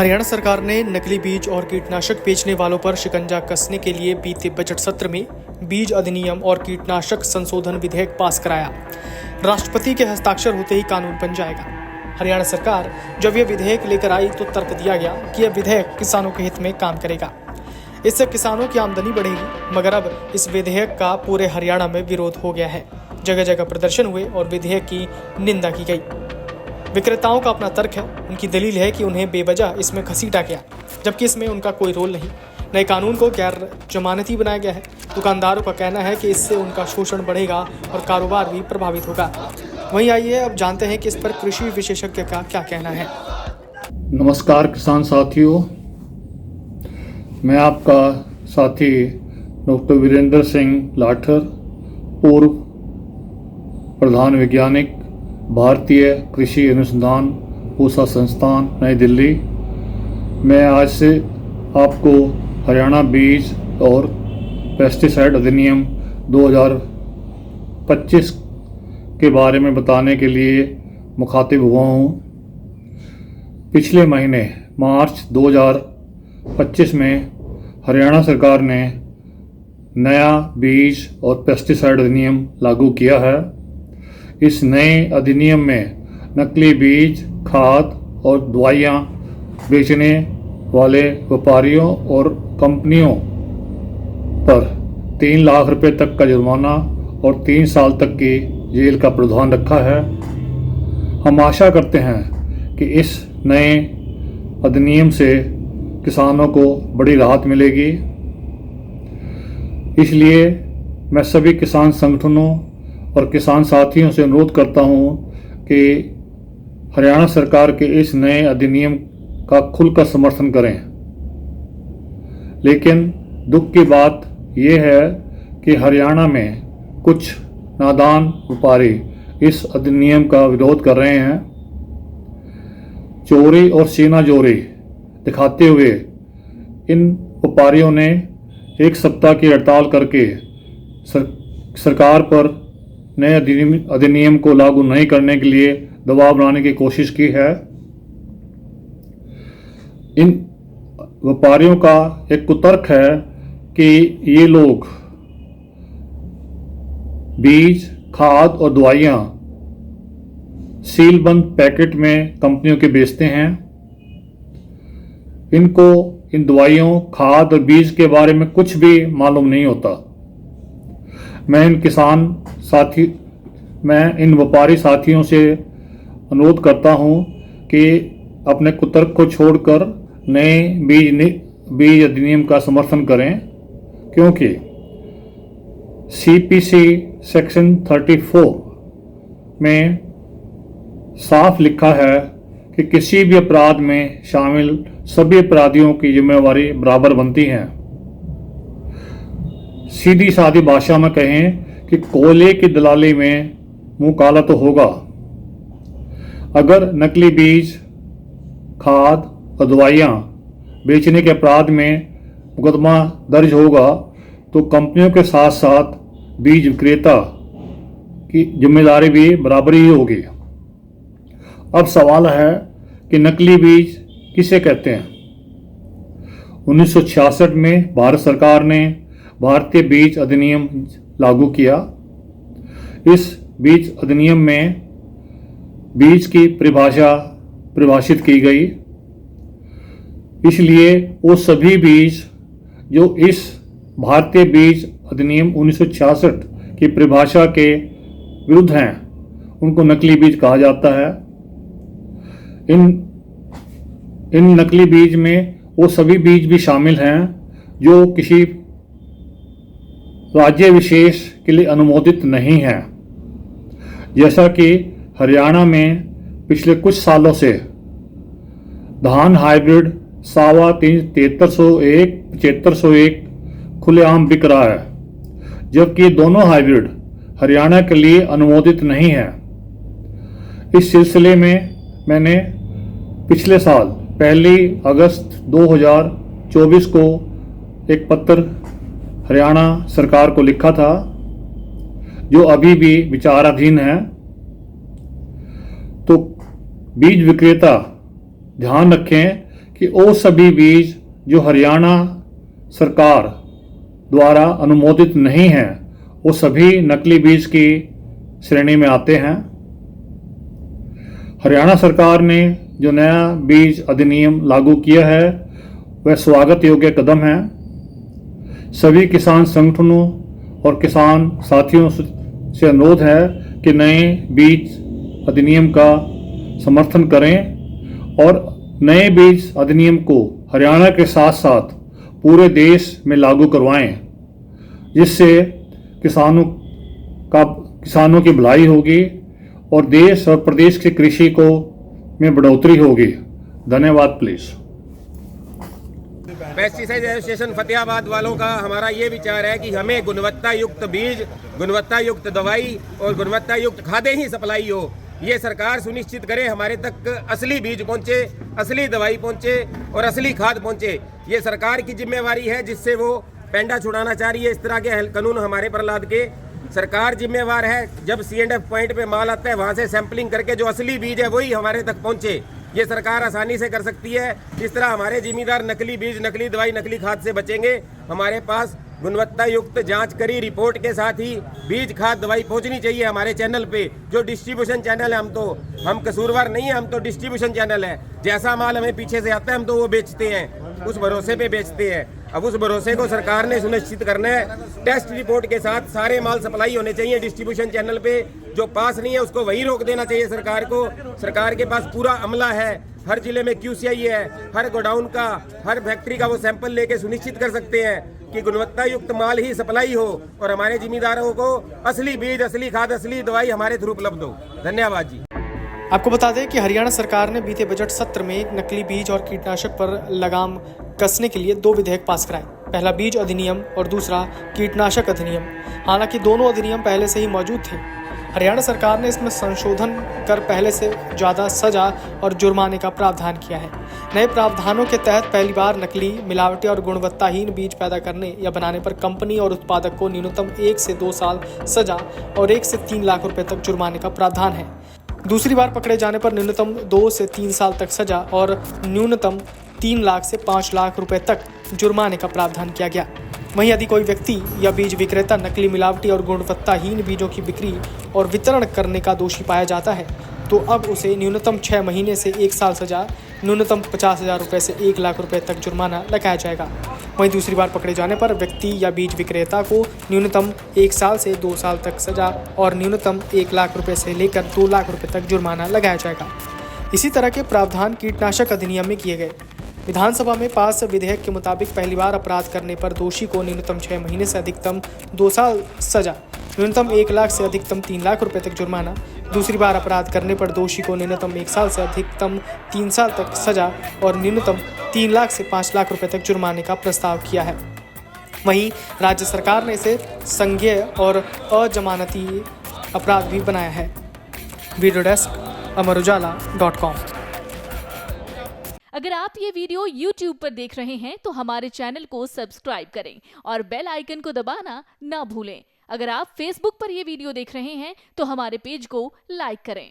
हरियाणा सरकार ने नकली बीज और कीटनाशक बेचने वालों पर शिकंजा कसने के लिए बीते बजट सत्र में बीज अधिनियम और कीटनाशक संशोधन विधेयक पास कराया। राष्ट्रपति के हस्ताक्षर होते ही कानून बन जाएगा। हरियाणा सरकार जब यह विधेयक लेकर आई तो तर्क दिया गया कि यह विधेयक किसानों के हित में काम करेगा, इससे किसानों की आमदनी बढ़ेगी। मगर अब इस विधेयक का पूरे हरियाणा में विरोध हो गया है। जगह जगह प्रदर्शन हुए और विधेयक की निंदा की गई। विक्रेताओं का अपना तर्क है। उनकी दलील है कि उन्हें बेवजह इसमें घसीटा गया, जबकि इसमें उनका कोई रोल नहीं। नए कानून को गैर जमानती बनाया गया है। दुकानदारों का कहना है कि इससे उनका शोषण बढ़ेगा और कारोबार भी प्रभावित होगा। वहीं आइए अब जानते हैं कि इस पर कृषि विशेषज्ञ का क्या कहना है। नमस्कार किसान साथियों, मैं आपका साथी डॉक्टर वीरेंद्र सिंह लाठर, पूर्व प्रधान वैज्ञानिक, भारतीय कृषि अनुसंधान पूसा संस्थान, नई दिल्ली। मैं आज से आपको हरियाणा बीज और पेस्टिसाइड अधिनियम 2025 के बारे में बताने के लिए मुखातिब हुआ हूँ। पिछले महीने मार्च 2025 में हरियाणा सरकार ने नया बीज और पेस्टिसाइड अधिनियम लागू किया है। इस नए अधिनियम में नकली बीज, खाद और दवाइयाँ बेचने वाले व्यापारियों और कंपनियों पर 3 लाख रुपए तक का जुर्माना और 3 साल तक की जेल का प्रावधान रखा है। हम आशा करते हैं कि इस नए अधिनियम से किसानों को बड़ी राहत मिलेगी। इसलिए मैं सभी किसान संगठनों और किसान साथियों से अनुरोध करता हूं कि हरियाणा सरकार के इस नए अधिनियम का खुलकर समर्थन करें। लेकिन दुख की बात यह है कि हरियाणा में कुछ नादान व्यापारी इस अधिनियम का विरोध कर रहे हैं। चोरी और सीनाजोरी दिखाते हुए इन व्यापारियों ने 1 सप्ताह की हड़ताल करके सरकार पर नए अधिनियम को लागू नहीं करने के लिए दबाव बनाने की कोशिश की है। इन व्यापारियों का एक कुतर्क है कि ये लोग बीज, खाद और दवाइयाँ सीलबंद पैकेट में कंपनियों के बेचते हैं। इनको इन दवाइयों, खाद और बीज के बारे में कुछ भी मालूम नहीं होता। मैं इन व्यापारी साथियों से अनुरोध करता हूं कि अपने कुतर्क को छोड़कर नए बीज अधिनियम का समर्थन करें, क्योंकि CPC सेक्शन 34 में साफ लिखा है कि किसी भी अपराध में शामिल सभी अपराधियों की जिम्मेवारी बराबर बनती है। सीधी सादी भाषा में कहें कि कोयले की दलाली में मुंह काला तो होगा। अगर नकली बीज, खाद और दवाइयाँ बेचने के अपराध में मुकदमा दर्ज होगा तो कंपनियों के साथ साथ बीज विक्रेता की जिम्मेदारी भी बराबर ही होगी। अब सवाल है कि नकली बीज किसे कहते हैं। 1966 में भारत सरकार ने भारतीय बीज अधिनियम लागू किया। इस बीज अधिनियम में बीज की परिभाषित की गई। इसलिए वो सभी बीज जो इस भारतीय बीज अधिनियम 1966 की परिभाषा के विरुद्ध हैं, उनको नकली बीज कहा जाता है। इन नकली बीज में वो सभी बीज भी शामिल हैं जो किसी राज्य विशेष के लिए अनुमोदित नहीं है। जैसा कि हरियाणा में पिछले कुछ सालों से धान हाइब्रिड सावा 7301, 7501 खुलेआम बिक रहा है, जबकि दोनों हाइब्रिड हरियाणा के लिए अनुमोदित नहीं है। इस सिलसिले में मैंने पिछले साल 1 अगस्त 2024 को एक पत्र हरियाणा सरकार को लिखा था, जो अभी भी विचाराधीन है। तो बीज विक्रेता ध्यान रखें कि वो सभी बीज जो हरियाणा सरकार द्वारा अनुमोदित नहीं हैं वो सभी नकली बीज की श्रेणी में आते हैं। हरियाणा सरकार ने जो नया बीज अधिनियम लागू किया है वह स्वागत योग्य कदम है। सभी किसान संगठनों और किसान साथियों से अनुरोध है कि नए बीज अधिनियम का समर्थन करें और नए बीज अधिनियम को हरियाणा के साथ साथ पूरे देश में लागू करवाएं, जिससे किसानों की भलाई होगी और देश और प्रदेश की कृषि को में बढ़ोतरी होगी। धन्यवाद। प्लीज। पेस्टिसाइड एसोसिएशन फतेहाबाद वालों का हमारा ये विचार है कि हमें गुणवत्ता युक्त बीज, गुणवत्ता युक्त दवाई और गुणवत्ता युक्त खादें ही सप्लाई हो। ये सरकार सुनिश्चित करे हमारे तक असली बीज पहुंचे, असली दवाई पहुंचे और असली खाद पहुंचे। ये सरकार की जिम्मेवारी है, जिससे वो पेंडा छुड़ाना चाह रही है इस तरह के कानून हमारे पर लाद के। सरकार जिम्मेवार है, जब C&F पॉइंट पे माल आता है वहाँ से सैंपलिंग करके जो असली बीज है वही हमारे तक पहुँचे। ये सरकार आसानी से कर सकती है। इस तरह हमारे जिम्मेदार नकली बीज, नकली दवाई, नकली खाद से बचेंगे। हमारे पास गुणवत्ता युक्त जांच करी रिपोर्ट के साथ ही बीज, खाद, दवाई पहुंचनी चाहिए हमारे चैनल पे, जो डिस्ट्रीब्यूशन चैनल है। हम कसूरवार नहीं है, हम तो डिस्ट्रीब्यूशन चैनल है। जैसा माल हमें पीछे से आता है हम तो वो बेचते हैं, उस भरोसे पे बेचते हैं। अब उस भरोसे को सरकार ने सुनिश्चित करना है। टेस्ट रिपोर्ट के साथ सारे माल सप्लाई होने चाहिए डिस्ट्रीब्यूशन चैनल पे। जो पास नहीं है उसको वहीं रोक देना चाहिए सरकार को। सरकार के पास पूरा अमला है, हर जिले में QCI है, हर गोडाउन का, हर फैक्ट्री का वो सैंपल लेके सुनिश्चित कर सकते हैं कि गुणवत्ता युक्त माल ही सप्लाई हो और हमारे जिम्मेदारों को असली बीज, असली खाद, असली दवाई हमारे थ्रू उपलब्ध हो। धन्यवाद जी। आपको बता दें कि हरियाणा सरकार ने बीते बजट सत्र में नकली बीज और कीटनाशक पर लगाम कसने के लिए 2 विधेयक पास कराए। पहला बीज अधिनियम और दूसरा कीटनाशक अधिनियम। हालांकि दोनों अधिनियम पहले से ही मौजूद थे। हरियाणा सरकार ने इसमें संशोधन कर पहले से ज़्यादा सजा और जुर्माने का प्रावधान किया है। नए प्रावधानों के तहत पहली बार नकली, मिलावटी और गुणवत्ताहीन बीज पैदा करने या बनाने पर कंपनी और उत्पादक को न्यूनतम 1 से 2 साल सजा और 1 से 3 लाख रुपए तक जुर्माने का प्रावधान है। दूसरी बार पकड़े जाने पर न्यूनतम 2 से 3 साल तक सजा और न्यूनतम 3 लाख से 5 लाख रुपए तक जुर्माने का प्रावधान किया गया। वहीं यदि कोई व्यक्ति या बीज विक्रेता नकली, मिलावटी और गुणवत्ताहीन बीजों की बिक्री और वितरण करने का दोषी पाया जाता है तो अब उसे न्यूनतम 6 महीने से 1 साल सजा, न्यूनतम 50,000 रुपये से 1 लाख रुपए तक जुर्माना लगाया जाएगा। वहीं दूसरी बार पकड़े जाने पर व्यक्ति या बीज विक्रेता को न्यूनतम 1 साल से 2 साल तक सजा और न्यूनतम 1 लाख रुपए से लेकर 2 लाख रुपए तक जुर्माना लगाया जाएगा। इसी तरह के प्रावधान कीटनाशक अधिनियम में किए गए। विधानसभा में पास विधेयक के मुताबिक पहली बार अपराध करने पर दोषी को न्यूनतम 6 महीने से अधिकतम 2 साल सजा, न्यूनतम 1 लाख से अधिकतम 3 लाख रुपए तक जुर्माना। दूसरी बार अपराध करने पर दोषी को न्यूनतम 1 साल से अधिकतम 3 साल तक सजा और न्यूनतम 3 लाख से 5 लाख रुपए तक जुर्माने का प्रस्ताव किया है। वहीं राज्य सरकार ने इसे संज्ञेय और अजमानती अपराध भी बनाया है। Video desk amarujala.com। अगर आप ये वीडियो YouTube पर देख रहे हैं तो हमारे चैनल को सब्सक्राइब करें और बेल आइकन को दबाना ना भूलें। अगर आप Facebook पर ये वीडियो देख रहे हैं तो हमारे पेज को लाइक करें।